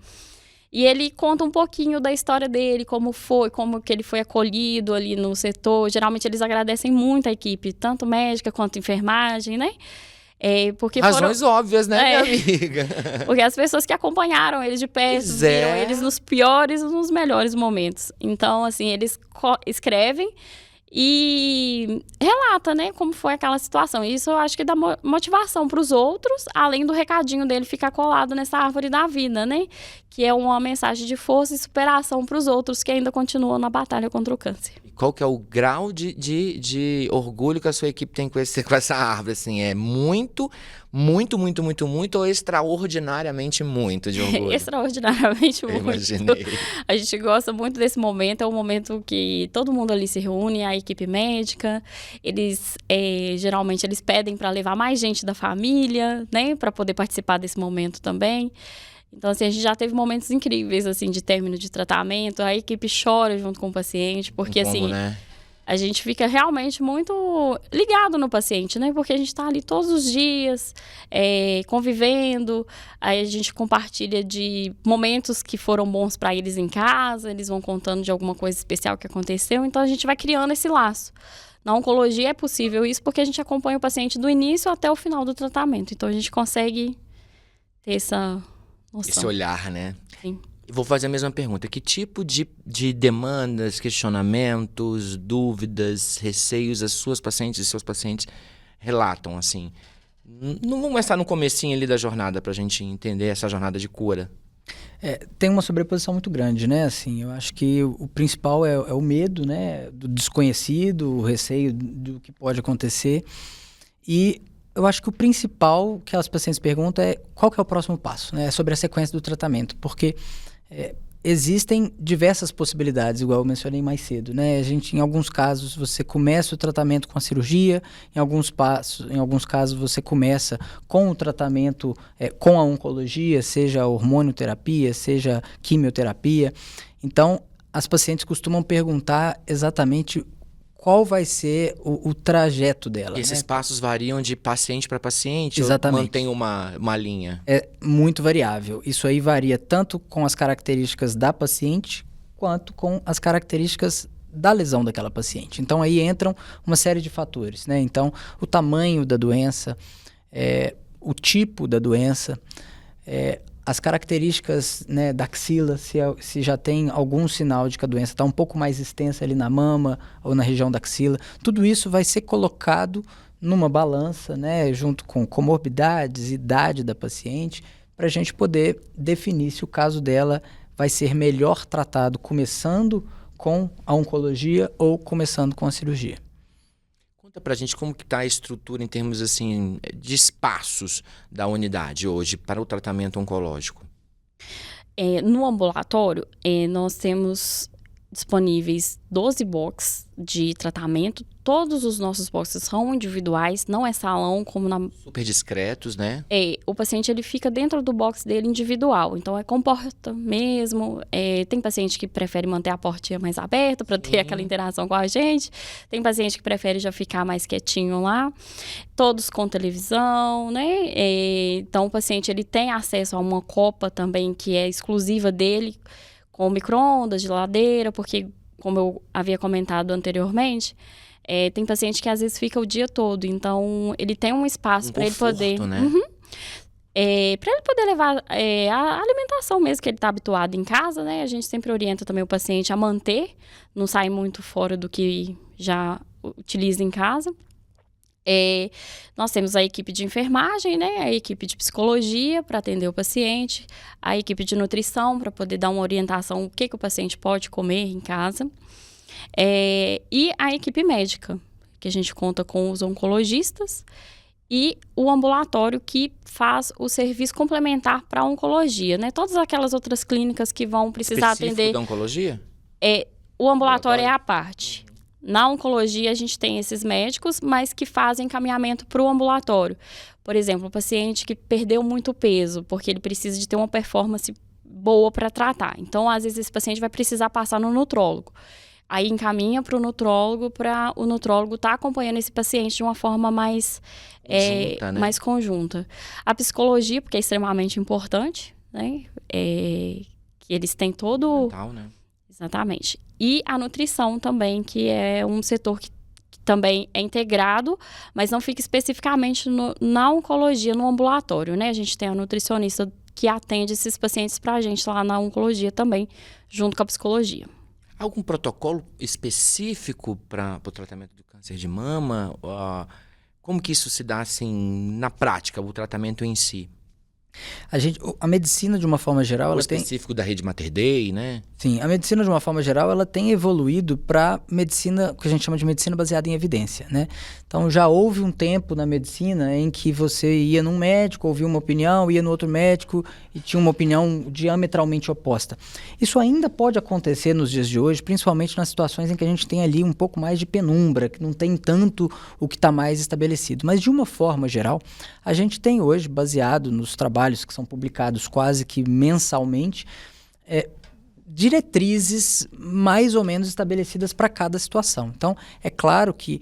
Speaker 3: E ele conta um pouquinho da história dele, como que ele foi acolhido ali no setor. Geralmente, eles agradecem muito a equipe, tanto médica quanto enfermagem, né? Porque
Speaker 1: Razões óbvias, né, minha
Speaker 3: É.
Speaker 1: amiga?
Speaker 3: Porque as pessoas que acompanharam eles de perto,
Speaker 1: Pois
Speaker 3: viram
Speaker 1: é.
Speaker 3: eles nos piores e nos melhores momentos. Então, assim, eles escrevem e relata, né, como foi aquela situação. Isso eu acho que dá motivação para os outros, além do recadinho dele ficar colado nessa árvore da vida, né? Que é uma mensagem de força e superação para os outros que ainda continuam na batalha contra o câncer.
Speaker 1: E qual que é o grau de orgulho que a sua equipe tem com essa árvore? Assim, é muito ou extraordinariamente muito de orgulho?
Speaker 3: Extraordinariamente
Speaker 1: Eu
Speaker 3: muito.
Speaker 1: imaginei.
Speaker 3: A gente gosta muito desse momento, é um momento que todo mundo ali se reúne, a equipe médica, eles geralmente eles pedem para levar mais gente da família, né, para poder participar desse momento também. Então, assim, a gente já teve momentos incríveis, assim, de término de tratamento, a equipe chora junto com o paciente, porque,
Speaker 1: Como,
Speaker 3: assim,
Speaker 1: né?
Speaker 3: a gente fica realmente muito ligado no paciente, né? Porque a gente está ali todos os dias, convivendo, aí a gente compartilha de momentos que foram bons para eles em casa, eles vão contando de alguma coisa especial que aconteceu, então a gente vai criando esse laço. Na oncologia é possível isso porque a gente acompanha o paciente do início até o final do tratamento, então a gente consegue ter essa noção.
Speaker 1: Esse olhar, né?
Speaker 3: Sim.
Speaker 1: Vou fazer a mesma pergunta. Que tipo de demandas, questionamentos, dúvidas, receios as suas pacientes e seus pacientes relatam, assim? Não vamos começar no comecinho ali da jornada pra gente entender essa jornada de cura.
Speaker 2: Tem uma sobreposição muito grande, né? Assim, eu acho que o principal é o medo, né? Do desconhecido, o receio do que pode acontecer. E eu acho que o principal que as pacientes perguntam é qual que é o próximo passo, né? É sobre a sequência do tratamento, porque existem diversas possibilidades, igual eu mencionei mais cedo, né? Em alguns casos, você começa o tratamento com a cirurgia, em alguns casos, você começa com o tratamento com a oncologia, seja hormonioterapia, seja quimioterapia. Então, as pacientes costumam perguntar exatamente qual vai ser o trajeto dela.
Speaker 1: Esses
Speaker 2: né?
Speaker 1: passos variam de paciente para paciente?
Speaker 2: Exatamente.
Speaker 1: Ou mantém uma linha?
Speaker 2: É muito variável. Isso aí varia tanto com as características da paciente, quanto com as características da lesão daquela paciente. Então, aí entram uma série de fatores, né? Então, o tamanho da doença, o tipo da doença, as características, né, da axila, se já tem algum sinal de que a doença está um pouco mais extensa ali na mama ou na região da axila. Tudo isso vai ser colocado numa balança, né, junto com comorbidades, idade da paciente, para a gente poder definir se o caso dela vai ser melhor tratado começando com a oncologia ou começando com a cirurgia.
Speaker 1: Conta pra gente como que tá a estrutura em termos assim de espaços da unidade hoje para o tratamento oncológico.
Speaker 3: No ambulatório, nós temos disponíveis 12 boxes de tratamento. Todos os nossos boxes são individuais, não é salão como na...
Speaker 1: Super discretos, né?
Speaker 3: O paciente ele fica dentro do box dele individual, então é com porta mesmo. Tem paciente que prefere manter a portinha mais aberta para ter aquela interação com a gente. Tem paciente que prefere já ficar mais quietinho lá. Todos com televisão, né? Então o paciente ele tem acesso a uma copa também que é exclusiva dele, com micro-ondas, geladeira, porque, como eu havia comentado anteriormente, tem paciente que às vezes fica o dia todo, então ele tem um espaço para ele poder...
Speaker 1: né?
Speaker 3: Para ele poder levar a alimentação mesmo que ele está habituado em casa, né? A gente sempre orienta também o paciente a manter, não sair muito fora do que já utiliza em casa. Nós temos a equipe de enfermagem, né? A equipe de psicologia para atender o paciente, a equipe de nutrição para poder dar uma orientação o que o paciente pode comer em casa, e a equipe médica, que a gente conta com os oncologistas, e o ambulatório que faz o serviço complementar para a oncologia, né? Todas aquelas outras clínicas que vão precisar
Speaker 1: Específico
Speaker 3: atender...
Speaker 1: da oncologia?
Speaker 3: O ambulatório é à parte. Na oncologia, a gente tem esses médicos, mas que fazem encaminhamento para o ambulatório. Por exemplo, um paciente que perdeu muito peso, porque ele precisa de ter uma performance boa para tratar. Então, às vezes, esse paciente vai precisar passar no nutrólogo. Aí, encaminha para o nutrólogo estar acompanhando esse paciente de uma forma mais
Speaker 1: conjunta, né?
Speaker 3: mais conjunta. A psicologia, porque é extremamente importante, né? Que eles têm todo...
Speaker 1: Mental, né?
Speaker 3: Exatamente. E a nutrição também, que é um setor que também é integrado, mas não fica especificamente na oncologia, no ambulatório, né? A gente tem a nutricionista que atende esses pacientes para a gente lá na oncologia também, junto com a psicologia.
Speaker 1: Algum protocolo específico para o tratamento do câncer de mama? Como que isso se dá assim na prática, o tratamento em si?
Speaker 2: A medicina, de uma forma geral,
Speaker 1: O
Speaker 2: ela tem...
Speaker 1: específico da rede Mater Dei, né?
Speaker 2: Sim, a medicina, de uma forma geral, ela tem evoluído para medicina, que a gente chama de medicina baseada em evidência, né? Então, já houve um tempo na medicina em que você ia num médico, ouvia uma opinião, ia no outro médico e tinha uma opinião diametralmente oposta. Isso ainda pode acontecer nos dias de hoje, principalmente nas situações em que a gente tem ali um pouco mais de penumbra, que não tem tanto o que está mais estabelecido. Mas, de uma forma geral, a gente tem hoje, baseado nos trabalhos que são publicados quase que mensalmente, diretrizes mais ou menos estabelecidas para cada situação. Então, é claro que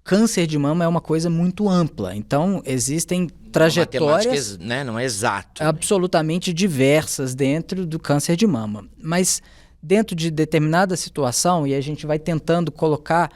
Speaker 2: câncer de mama é uma coisa muito ampla. Então, existem trajetórias,
Speaker 1: né? Não é exato.
Speaker 2: Absolutamente diversas dentro do câncer de mama. Mas dentro de determinada situação, e a gente vai tentando colocar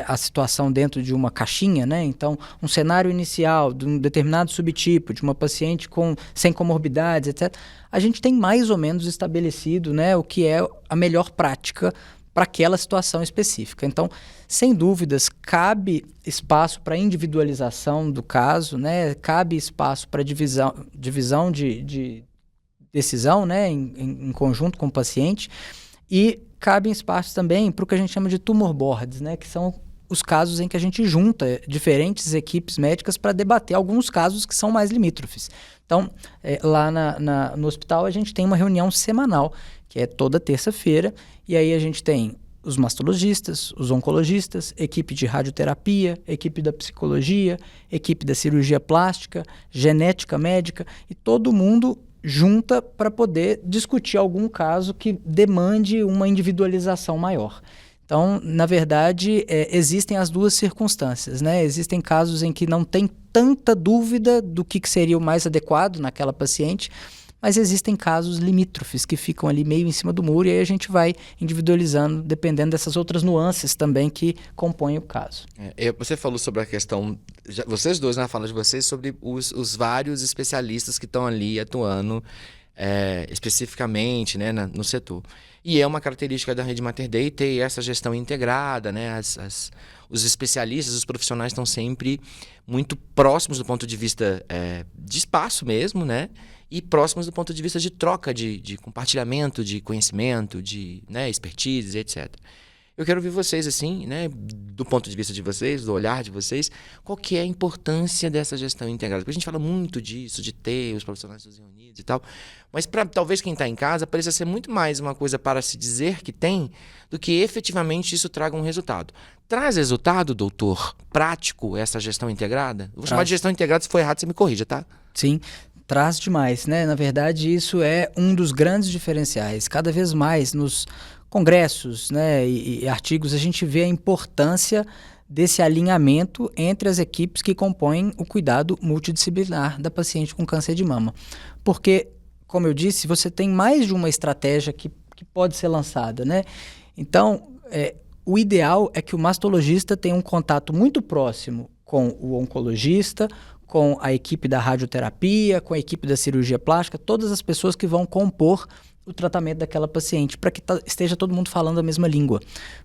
Speaker 2: a situação dentro de uma caixinha, né? Então, um cenário inicial de um determinado subtipo, de uma paciente sem comorbidades, etc., a gente tem mais ou menos estabelecido, né, o que é a melhor prática para aquela situação específica. Então, sem dúvidas, cabe espaço para individualização do caso, né? Cabe espaço para divisão de decisão, né, em conjunto com o paciente, e cabe espaço também para o que a gente chama de tumor boards, né, que são os casos em que a gente junta diferentes equipes médicas para debater alguns casos que são mais limítrofes. Então, lá no hospital a gente tem uma reunião semanal, que é toda terça-feira, e aí a gente tem os mastologistas, os oncologistas, equipe de radioterapia, equipe da psicologia, equipe da cirurgia plástica, genética médica, e todo mundo junta para poder discutir algum caso que demande uma individualização maior. Então, na verdade, existem as duas circunstâncias, né? Existem casos em que não tem tanta dúvida do que seria o mais adequado naquela paciente, mas existem casos limítrofes que ficam ali meio em cima do muro, e aí a gente vai individualizando, dependendo dessas outras nuances também que compõem o caso.
Speaker 1: Você falou sobre a questão, vocês dois na fala de vocês, sobre os vários especialistas que estão ali atuando especificamente, né, no setor. E é uma característica da rede Mater Dei ter essa gestão integrada, né? Os especialistas, os profissionais estão sempre muito próximos do ponto de vista de espaço mesmo, né? E próximos do ponto de vista de troca, de compartilhamento de conhecimento, de, né, expertise, etc. Eu quero ouvir vocês, assim, né, do ponto de vista de vocês, do olhar de vocês, qual que é a importância dessa gestão integrada? Porque a gente fala muito disso, de ter os profissionais todos reunidos e tal, mas para talvez quem está em casa pareça ser muito mais uma coisa para se dizer que tem, do que efetivamente isso traga um resultado. Traz resultado, doutor, prático, essa gestão integrada? Eu vou chamar de gestão integrada, se for errado você me corrija, tá?
Speaker 2: Sim. Traz demais, né? Na verdade, isso é um dos grandes diferenciais. Cada vez mais nos congressos, né, e artigos, a gente vê a importância desse alinhamento entre as equipes que compõem o cuidado multidisciplinar da paciente com câncer de mama. Porque, como eu disse, você tem mais de uma estratégia que pode ser lançada, né? Então, o ideal é que o mastologista tenha um contato muito próximo com o oncologista, com a equipe da radioterapia, com a equipe da cirurgia plástica, todas as pessoas que vão compor o tratamento daquela paciente, para que esteja todo mundo falando a mesma língua.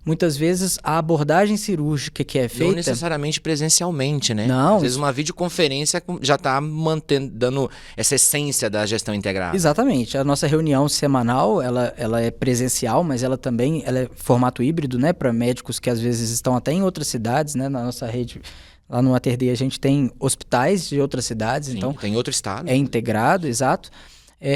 Speaker 2: Muitas vezes, a abordagem cirúrgica que é feita...
Speaker 1: Não necessariamente presencialmente, né?
Speaker 2: Não.
Speaker 1: Às vezes uma videoconferência já está dando essa essência da gestão integrada.
Speaker 2: Exatamente. A nossa reunião semanal, ela é presencial, mas ela também é formato híbrido, né? Para médicos que às vezes estão até em outras cidades, né? Na nossa rede... Lá no Mater Dei a gente tem hospitais de outras cidades. Sim, então
Speaker 1: tem outro estado.
Speaker 2: É integrado, exato.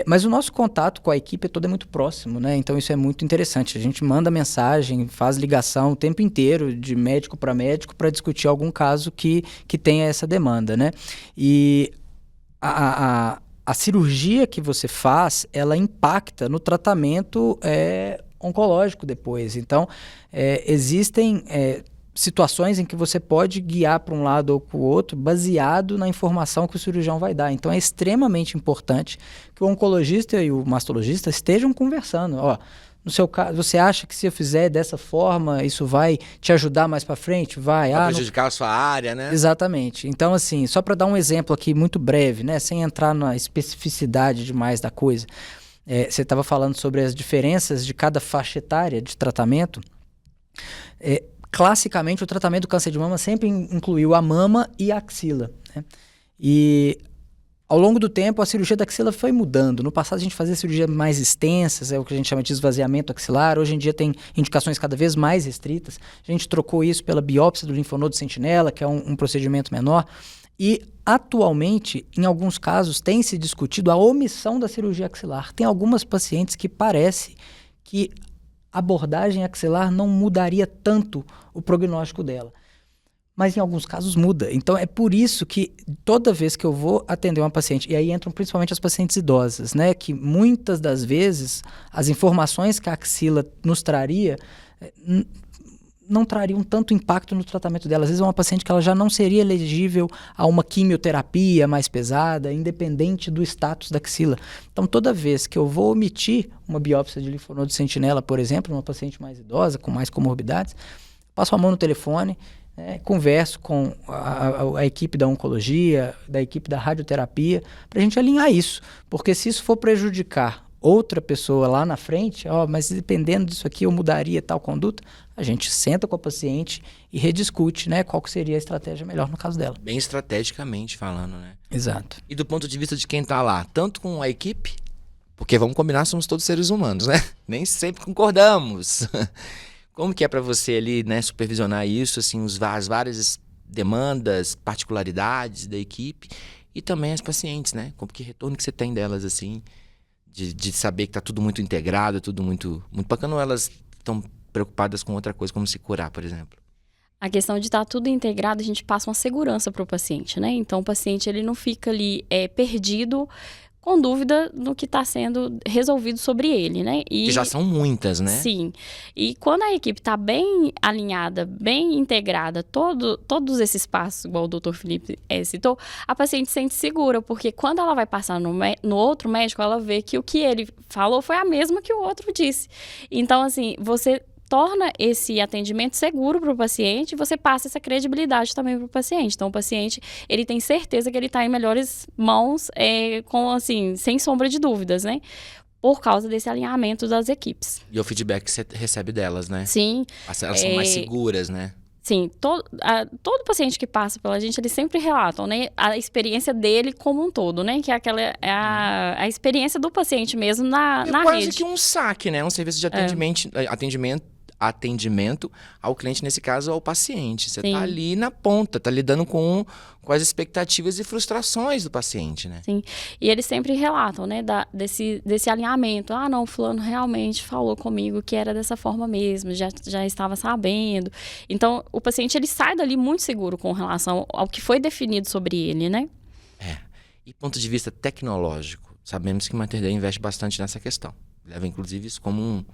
Speaker 2: Mas o nosso contato com a equipe todo é muito próximo, né? Então isso é muito interessante. A gente manda mensagem, faz ligação o tempo inteiro de médico para discutir algum caso que tenha essa demanda, né? E a cirurgia que você faz, ela impacta no tratamento oncológico depois. Então, existem... situações em que você pode guiar para um lado ou para o outro baseado na informação que o cirurgião vai dar. Então, é extremamente importante que o oncologista e o mastologista estejam conversando. Ó, No seu caso, você acha que se eu fizer dessa forma, isso vai te ajudar mais para frente? Vai
Speaker 1: prejudicar a sua área, né?
Speaker 2: Exatamente. Então, assim, só para dar um exemplo aqui muito breve, né, sem entrar na especificidade demais da coisa, você estava falando sobre as diferenças de cada faixa etária de tratamento. Classicamente, o tratamento do câncer de mama sempre incluiu a mama e a axila, né? E ao longo do tempo, a cirurgia da axila foi mudando. No passado, a gente fazia cirurgias mais extensas, é o que a gente chama de esvaziamento axilar. Hoje em dia, tem indicações cada vez mais restritas. A gente trocou isso pela biópsia do linfonodo sentinela, que é um procedimento menor. E, atualmente, em alguns casos, tem se discutido a omissão da cirurgia axilar. Tem algumas pacientes que parece que a abordagem axilar não mudaria tanto o prognóstico dela. Mas em alguns casos muda. Então é por isso que toda vez que eu vou atender uma paciente, e aí entram principalmente as pacientes idosas, né, que muitas das vezes as informações que a axila nos traria não trariam tanto impacto no tratamento dela. Às vezes é uma paciente que ela já não seria elegível a uma quimioterapia mais pesada, independente do status da axila. Então toda vez que eu vou omitir uma biópsia de linfonodo sentinela, por exemplo, numa paciente mais idosa, com mais comorbidades, passo a mão no telefone, converso com a equipe da oncologia, da equipe da radioterapia, para a gente alinhar isso. Porque se isso for prejudicar outra pessoa lá na frente, mas dependendo disso aqui eu mudaria tal conduta, a gente senta com a paciente e rediscute, né, qual que seria a estratégia melhor no caso dela.
Speaker 1: Bem estrategicamente falando, né?
Speaker 2: Exato.
Speaker 1: E do ponto de vista de quem está lá, tanto com a equipe, porque vamos combinar, somos todos seres humanos, né? Nem sempre concordamos. Como que é para você ali, né, supervisionar isso, assim, as várias demandas, particularidades da equipe e também as pacientes, né? Como que retorno que você tem delas, assim, de saber que tá tudo muito integrado, tudo muito bacana, ou elas estão preocupadas com outra coisa, como se curar, por exemplo?
Speaker 3: A questão de estar tudo integrado, a gente passa uma segurança para o paciente, né? Então, o paciente ele não fica ali perdido, com dúvida no que está sendo resolvido sobre ele, né?
Speaker 1: Que já são muitas, né?
Speaker 3: Sim. E quando a equipe está bem alinhada, bem integrada, todos esses passos, igual o doutor Felipe citou, a paciente se sente segura, porque quando ela vai passar no outro médico, ela vê que o que ele falou foi a mesma que o outro disse. Então, assim, você torna esse atendimento seguro para o paciente e você passa essa credibilidade também para o paciente. Então, o paciente, ele tem certeza que ele está em melhores mãos, sem sombra de dúvidas, né? Por causa desse alinhamento das equipes.
Speaker 1: E o feedback que você recebe delas, né?
Speaker 3: Sim.
Speaker 1: Elas são mais seguras, né?
Speaker 3: Sim, todo paciente que passa pela gente, eles sempre relatam, né, a experiência dele como um todo, né, que é a experiência do paciente mesmo na rede. É
Speaker 1: quase que um saque, né, um serviço de atendimento ao cliente, nesse caso, ao paciente. Você está ali na ponta, está lidando com as expectativas e frustrações do paciente, né?
Speaker 3: Sim, e eles sempre relatam, né, desse alinhamento. Ah, não, fulano realmente falou comigo que era dessa forma mesmo, já estava sabendo. Então, o paciente, ele sai dali muito seguro com relação ao que foi definido sobre ele, né?
Speaker 1: E ponto de vista tecnológico, sabemos que o Mater Dei investe bastante nessa questão. Leva, inclusive, isso como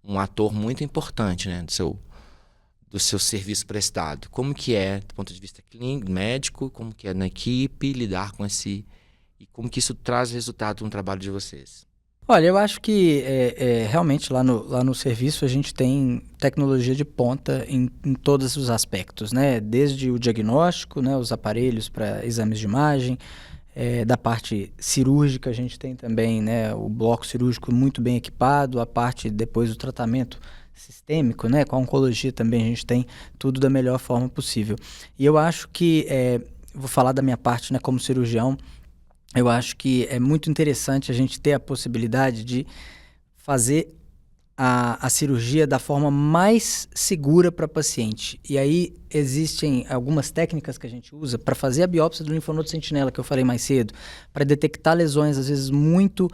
Speaker 1: um ator muito importante, né, do seu serviço prestado. Como que é, do ponto de vista clínico, médico, como que é na equipe, lidar com e como que isso traz resultado no trabalho de vocês?
Speaker 2: Olha, eu acho que realmente lá no serviço a gente tem tecnologia de ponta em todos os aspectos, né? Desde o diagnóstico, né, os aparelhos para exames de imagem, da parte cirúrgica a gente tem também, né, o bloco cirúrgico muito bem equipado, a parte depois do tratamento sistêmico, né, com a oncologia também a gente tem tudo da melhor forma possível. E eu acho que, vou falar da minha parte, né, como cirurgião, eu acho que é muito interessante a gente ter a possibilidade de fazer a cirurgia da forma mais segura para o paciente. E aí existem algumas técnicas que a gente usa para fazer a biópsia do linfonodo sentinela, que eu falei mais cedo, para detectar lesões, às vezes, muito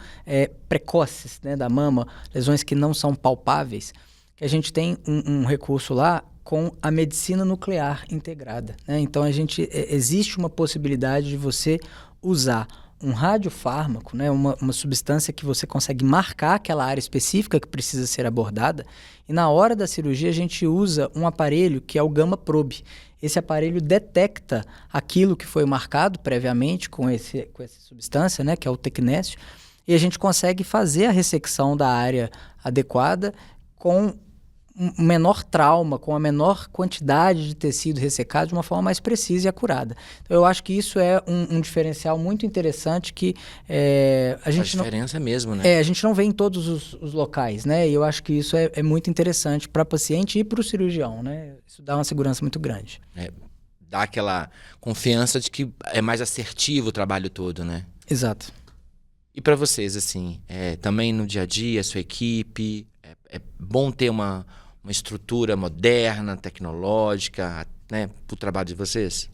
Speaker 2: precoces, né, da mama, lesões que não são palpáveis, que a gente tem um recurso lá com a medicina nuclear integrada, né? Então, existe uma possibilidade de você usar um radiofármaco, né, uma substância que você consegue marcar aquela área específica que precisa ser abordada, e na hora da cirurgia a gente usa um aparelho que é o Gamma Probe. Esse aparelho detecta aquilo que foi marcado previamente com essa substância, né, que é o tecnésio, e a gente consegue fazer a ressecção da área adequada com um menor trauma, com a menor quantidade de tecido ressecado de uma forma mais precisa e acurada. Então, eu acho que isso é um diferencial muito interessante que a gente
Speaker 1: Faz diferença mesmo, né?
Speaker 2: a gente não vê em todos os locais, né? E eu acho que isso é muito interessante para paciente e para o cirurgião, né? Isso dá uma segurança muito grande.
Speaker 1: Dá aquela confiança de que é mais assertivo o trabalho todo, né?
Speaker 2: Exato.
Speaker 1: E para vocês, assim, também no dia a dia, a sua equipe, é bom ter uma estrutura moderna, tecnológica, né, para o trabalho de vocês?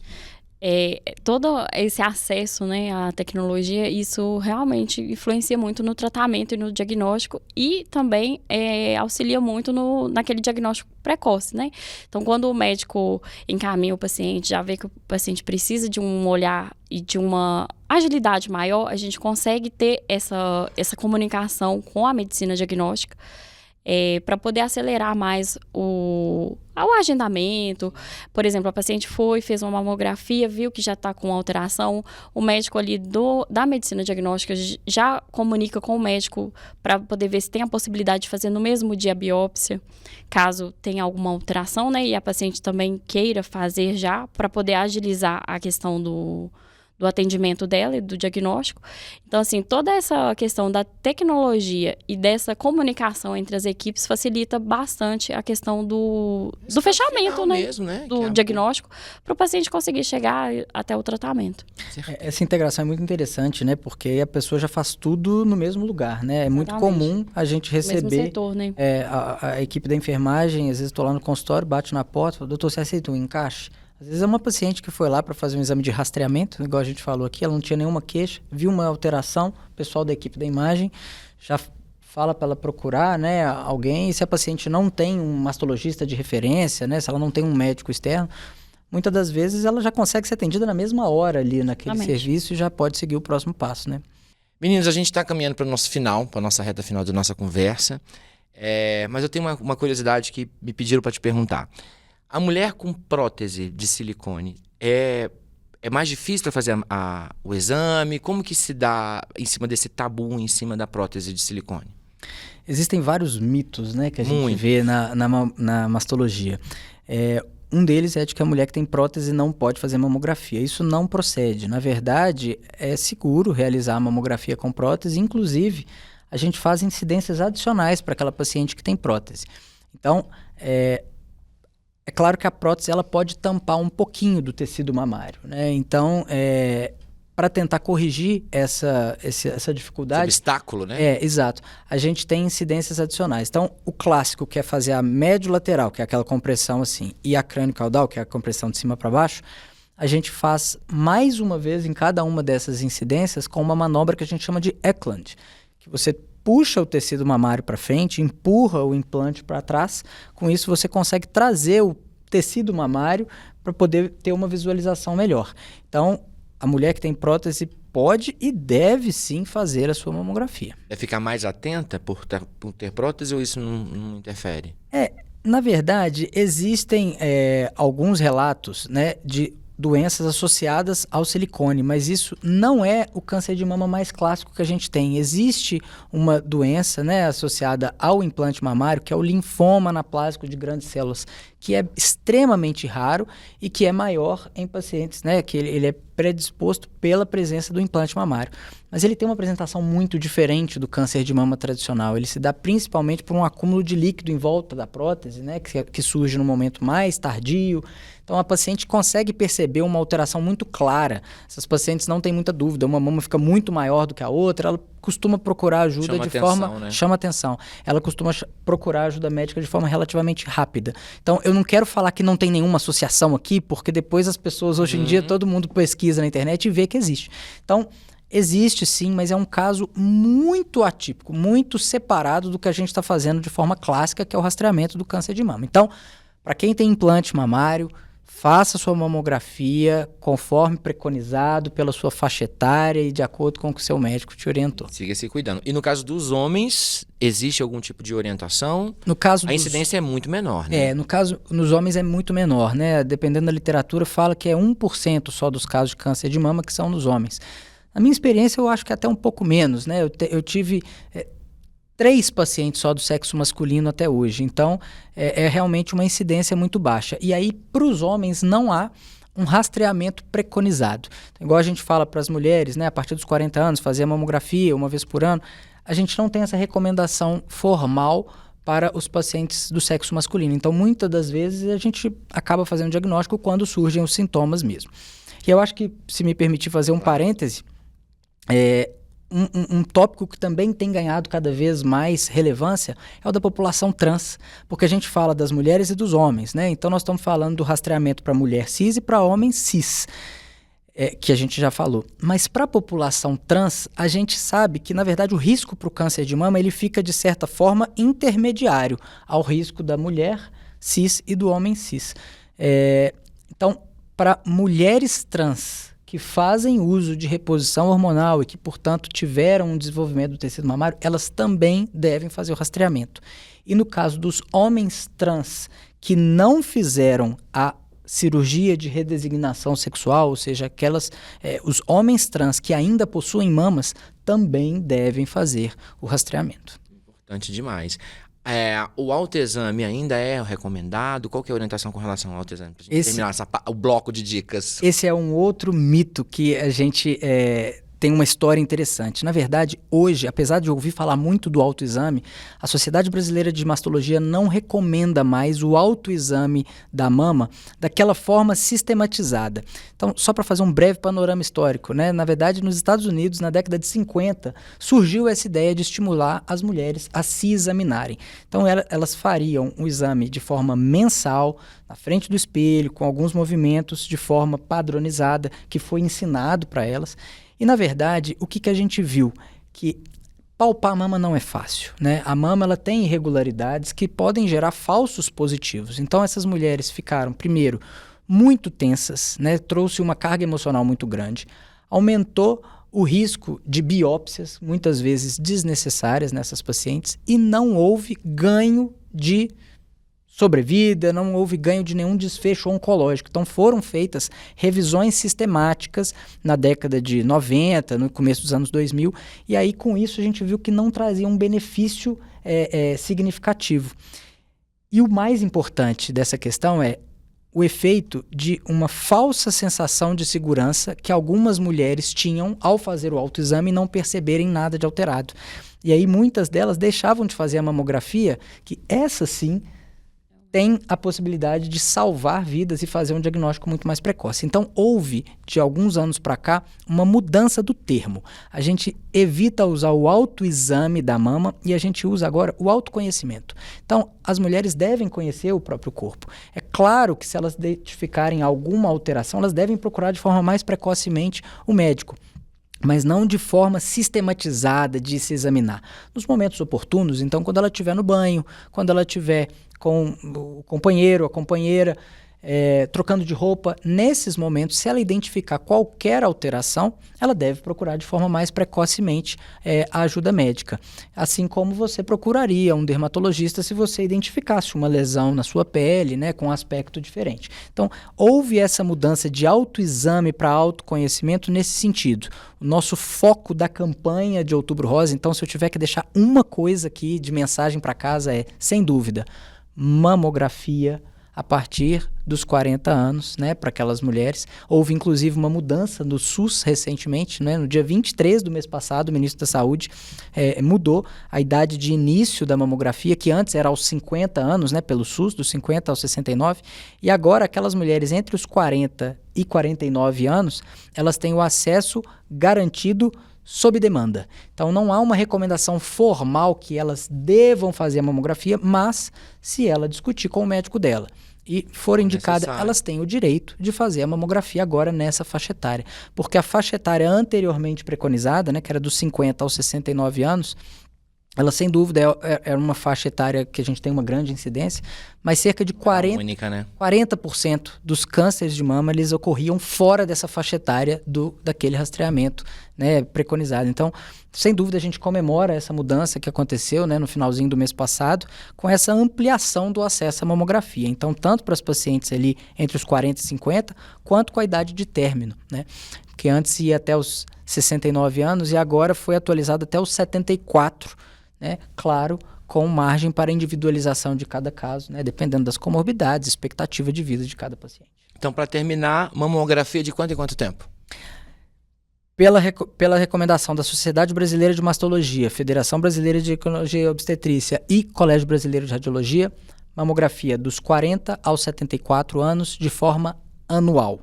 Speaker 3: Todo esse acesso, né, à tecnologia, isso realmente influencia muito no tratamento e no diagnóstico e também auxilia muito naquele diagnóstico precoce, né? Então, quando o médico encaminha o paciente, já vê que o paciente precisa de um olhar e de uma agilidade maior, a gente consegue ter essa comunicação com a medicina diagnóstica, para poder acelerar mais o agendamento. Por exemplo, a paciente fez uma mamografia, viu que já está com alteração, o médico ali da medicina diagnóstica já comunica com o médico para poder ver se tem a possibilidade de fazer no mesmo dia a biópsia, caso tenha alguma alteração, né? E a paciente também queira fazer já, para poder agilizar a questão do atendimento dela e do diagnóstico. Então, assim, toda essa questão da tecnologia e dessa comunicação entre as equipes facilita bastante a questão do fechamento, né?
Speaker 1: Mesmo, né?
Speaker 3: Do diagnóstico, para o paciente conseguir chegar até o tratamento.
Speaker 2: Essa integração é muito interessante, né? Porque a pessoa já faz tudo no mesmo lugar, né? É muito comum a gente receber...
Speaker 3: No mesmo setor, né?
Speaker 2: A equipe da enfermagem, às vezes estou lá no consultório, bate na porta, falo, doutor, você aceita um encaixe? Às vezes é uma paciente que foi lá para fazer um exame de rastreamento, igual a gente falou aqui, ela não tinha nenhuma queixa, viu uma alteração, o pessoal da equipe da imagem já fala para ela procurar, né, alguém, e se a paciente não tem um mastologista de referência, né, se ela não tem um médico externo, muitas das vezes ela já consegue ser atendida na mesma hora ali naquele serviço e já pode seguir o próximo passo, né?
Speaker 1: Meninos, a gente está caminhando para o nosso final, para a nossa reta final da nossa conversa, mas eu tenho uma curiosidade que me pediram para te perguntar. A mulher com prótese de silicone é mais difícil para fazer o exame? Como que se dá em cima desse tabu, em cima da prótese de silicone?
Speaker 2: Existem vários mitos, né, que a gente vê na mastologia. Um deles é de que a mulher que tem prótese não pode fazer mamografia. Isso não procede. Na verdade, é seguro realizar a mamografia com prótese. Inclusive, a gente faz incidências adicionais para aquela paciente que tem prótese. Então, é claro que a prótese ela pode tampar um pouquinho do tecido mamário, né? Então, para tentar corrigir essa dificuldade...
Speaker 1: Esse obstáculo, né?
Speaker 2: Exato. A gente tem incidências adicionais. Então, o clássico, que é fazer a médio-lateral, que é aquela compressão assim, e a crânio-caudal, que é a compressão de cima para baixo, a gente faz mais uma vez em cada uma dessas incidências com uma manobra que a gente chama de Eklund, que você puxa o tecido mamário para frente, empurra o implante para trás. Com isso, você consegue trazer o tecido mamário para poder ter uma visualização melhor. Então, a mulher que tem prótese pode e deve sim fazer a sua mamografia.
Speaker 1: É ficar mais atenta por ter prótese ou isso não interfere?
Speaker 2: Na verdade, existem alguns relatos, né, de doenças associadas ao silicone, mas isso não é o câncer de mama mais clássico que a gente tem. Existe uma doença, né, associada ao implante mamário, que é o linfoma anaplásico de grandes células, que é extremamente raro e que é maior em pacientes, né, que ele é predisposto pela presença do implante mamário. Mas ele tem uma apresentação muito diferente do câncer de mama tradicional. Ele se dá principalmente por um acúmulo de líquido em volta da prótese, né, que surge no momento mais tardio. Então, a paciente consegue perceber uma alteração muito clara. Essas pacientes não têm muita dúvida. Uma mama fica muito maior do que a outra. Ela costuma procurar ajuda né? Chama atenção. Ela costuma procurar ajuda médica de forma relativamente rápida. Então, eu não quero falar que não tem nenhuma associação aqui, porque depois as pessoas, hoje em dia, todo mundo pesquisa na internet e vê que existe. Então, existe sim, mas é um caso muito atípico, muito separado do que a gente está fazendo de forma clássica, que é o rastreamento do câncer de mama. Então, para quem tem implante mamário, faça sua mamografia conforme preconizado pela sua faixa etária e de acordo com o que o seu médico te orientou.
Speaker 1: Siga se cuidando. E no caso dos homens, existe algum tipo de orientação?
Speaker 2: No caso
Speaker 1: a incidência é muito menor, né?
Speaker 2: Nos homens é muito menor, né? Dependendo da literatura, fala que é 1% só dos casos de câncer de mama que são nos homens. Na minha experiência, eu acho que até um pouco menos, né? Eu tive 3 pacientes só do sexo masculino até hoje. Então, é realmente uma incidência muito baixa. E aí, para os homens, não há um rastreamento preconizado. Então, igual a gente fala para as mulheres, né? A partir dos 40 anos, fazer a mamografia uma vez por ano. A gente não tem essa recomendação formal para os pacientes do sexo masculino. Então, muitas das vezes, a gente acaba fazendo diagnóstico quando surgem os sintomas mesmo. E eu acho que, se me permitir fazer um parêntese, um tópico que também tem ganhado cada vez mais relevância é o da população trans, porque a gente fala das mulheres e dos homens, né? Então, nós estamos falando do rastreamento para mulher cis e para homem cis, que a gente já falou. Mas para a população trans, a gente sabe que, na verdade, o risco para o câncer de mama ele fica, de certa forma, intermediário ao risco da mulher cis e do homem cis. Então, para mulheres trans que fazem uso de reposição hormonal e que, portanto, tiveram um desenvolvimento do tecido mamário, elas também devem fazer o rastreamento. E no caso dos homens trans que não fizeram a cirurgia de redesignação sexual, ou seja, os homens trans que ainda possuem mamas também devem fazer o rastreamento.
Speaker 1: Importante demais. O autoexame ainda é recomendado? Qual que é a orientação com relação ao autoexame? Para a gente terminar o bloco de dicas.
Speaker 2: Esse é um outro mito que a gente tem uma história interessante. Na verdade, hoje, apesar de eu ouvir falar muito do autoexame, a Sociedade Brasileira de Mastologia não recomenda mais o autoexame da mama daquela forma sistematizada. Então, só para fazer um breve panorama histórico, né? Na verdade, nos Estados Unidos, na década de 50, surgiu essa ideia de estimular as mulheres a se examinarem. Então, elas fariam um exame de forma mensal, na frente do espelho, com alguns movimentos de forma padronizada, que foi ensinado para elas. E, na verdade, o que a gente viu? Que palpar a mama não é fácil, né? A mama ela tem irregularidades que podem gerar falsos positivos. Então, essas mulheres ficaram, primeiro, muito tensas, né? Trouxe uma carga emocional muito grande, aumentou o risco de biópsias, muitas vezes desnecessárias nessas pacientes, e não houve ganho de sobrevida, não houve ganho de nenhum desfecho oncológico. Então foram feitas revisões sistemáticas na década de 90, no começo dos anos 2000, e aí com isso a gente viu que não trazia um benefício significativo. E o mais importante dessa questão é o efeito de uma falsa sensação de segurança que algumas mulheres tinham ao fazer o autoexame e não perceberem nada de alterado. E aí muitas delas deixavam de fazer a mamografia, que essa sim tem a possibilidade de salvar vidas e fazer um diagnóstico muito mais precoce. Então, houve, de alguns anos para cá, uma mudança do termo. A gente evita usar o autoexame da mama e a gente usa agora o autoconhecimento. Então, as mulheres devem conhecer o próprio corpo. É claro que se elas identificarem alguma alteração, elas devem procurar de forma mais precocemente o médico, mas não de forma sistematizada de se examinar. Nos momentos oportunos, então, quando ela estiver no banho, quando ela estiver com o companheiro, a companheira, trocando de roupa, nesses momentos, se ela identificar qualquer alteração, ela deve procurar de forma mais precocemente a ajuda médica. Assim como você procuraria um dermatologista se você identificasse uma lesão na sua pele, né, com um aspecto diferente. Então, houve essa mudança de autoexame para autoconhecimento nesse sentido. O nosso foco da campanha de Outubro Rosa, então, se eu tiver que deixar uma coisa aqui de mensagem para casa sem dúvida, mamografia a partir dos 40 anos, né, para aquelas mulheres. Houve, inclusive, uma mudança no SUS recentemente, né, no dia 23 do mês passado, o ministro da Saúde mudou a idade de início da mamografia, que antes era aos 50 anos, né, pelo SUS, dos 50 aos 69, e agora aquelas mulheres entre os 40 e 49 anos, elas têm o acesso garantido sob demanda. Então, não há uma recomendação formal que elas devam fazer a mamografia, mas se ela discutir com o médico dela e for indicada, elas têm o direito de fazer a mamografia agora nessa faixa etária. Porque a faixa etária anteriormente preconizada, né, que era dos 50 aos 69 anos, ela, sem dúvida, é uma faixa etária que a gente tem uma grande incidência, mas cerca de 40% dos cânceres de mama, eles ocorriam fora dessa faixa etária daquele rastreamento, né, preconizado. Então, sem dúvida, a gente comemora essa mudança que aconteceu, né, no finalzinho do mês passado, com essa ampliação do acesso à mamografia. Então, tanto para as pacientes ali entre os 40 e 50, quanto com a idade de término, né? porque antes ia até os 69 anos e agora foi atualizado até os 74, né? Claro, com margem para individualização de cada caso, né? Dependendo das comorbidades, expectativa de vida de cada paciente.
Speaker 1: Então, para terminar, mamografia de quanto em quanto tempo?
Speaker 2: Pela recomendação da Sociedade Brasileira de Mastologia, Federação Brasileira de Ginecologia e Obstetrícia e Colégio Brasileiro de Radiologia, mamografia dos 40 aos 74 anos de forma anual,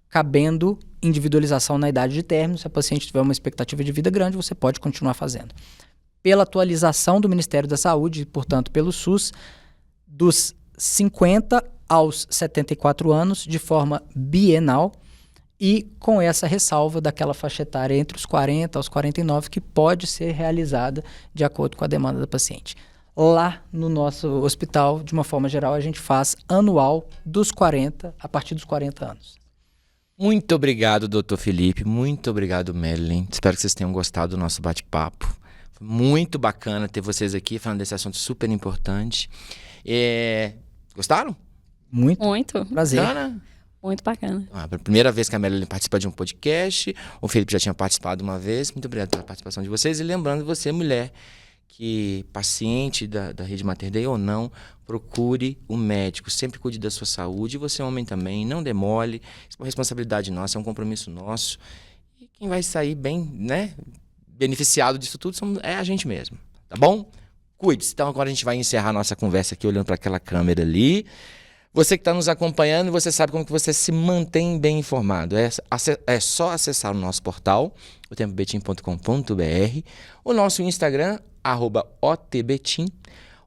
Speaker 2: cabendo individualização na idade de término. Se a paciente tiver uma expectativa de vida grande, você pode continuar fazendo. Pela atualização do Ministério da Saúde, portanto pelo SUS, dos 50 aos 74 anos de forma bienal, e com essa ressalva daquela faixa etária entre os 40 aos 49 que pode ser realizada de acordo com a demanda da paciente. Lá no nosso hospital, de uma forma geral, a gente faz anual dos 40, a partir dos 40 anos.
Speaker 1: Muito obrigado, doutor Felipe. Muito obrigado, Marilyn. Espero que vocês tenham gostado do nosso bate-papo. Foi muito bacana ter vocês aqui falando desse assunto super importante. Gostaram?
Speaker 3: Muito.
Speaker 2: Prazer.
Speaker 1: Bacana?
Speaker 3: Muito bacana.
Speaker 1: A primeira vez que a Marilyn participa de um podcast, o Felipe já tinha participado uma vez. Muito obrigado pela participação de vocês. E lembrando você, mulher, que paciente da Rede Mater Dei ou não, procure o médico. Sempre cuide da sua saúde. E você, homem, também. Não demole. Isso é uma responsabilidade nossa, é um compromisso nosso. E quem vai sair bem, né, beneficiado disso tudo é a gente mesmo. Tá bom? Cuide-se. Então agora a gente vai encerrar a nossa conversa aqui olhando para aquela câmera ali. Você que está nos acompanhando, você sabe como que você se mantém bem informado. É só acessar o nosso portal, otempobetim.com.br, o nosso Instagram, @otbetim,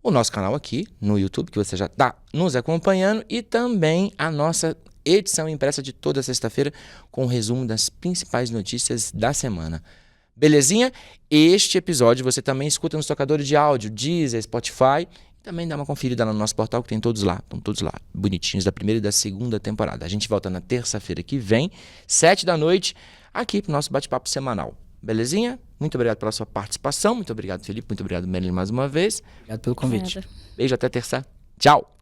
Speaker 1: o nosso canal aqui no YouTube, que você já está nos acompanhando, e também a nossa edição impressa de toda sexta-feira com o resumo das principais notícias da semana. Belezinha? Este episódio você também escuta nos tocadores de áudio, Deezer, Spotify. Também dá uma conferida lá no nosso portal, que tem todos lá. Estão todos lá, bonitinhos, da primeira e da segunda temporada. A gente volta na terça-feira que vem, 7h, aqui pro nosso bate-papo semanal. Belezinha? Muito obrigado pela sua participação. Muito obrigado, Felipe. Muito obrigado, Marilyn, mais uma vez.
Speaker 2: Obrigado pelo convite.
Speaker 3: Obrigada.
Speaker 1: Beijo, até terça. Tchau!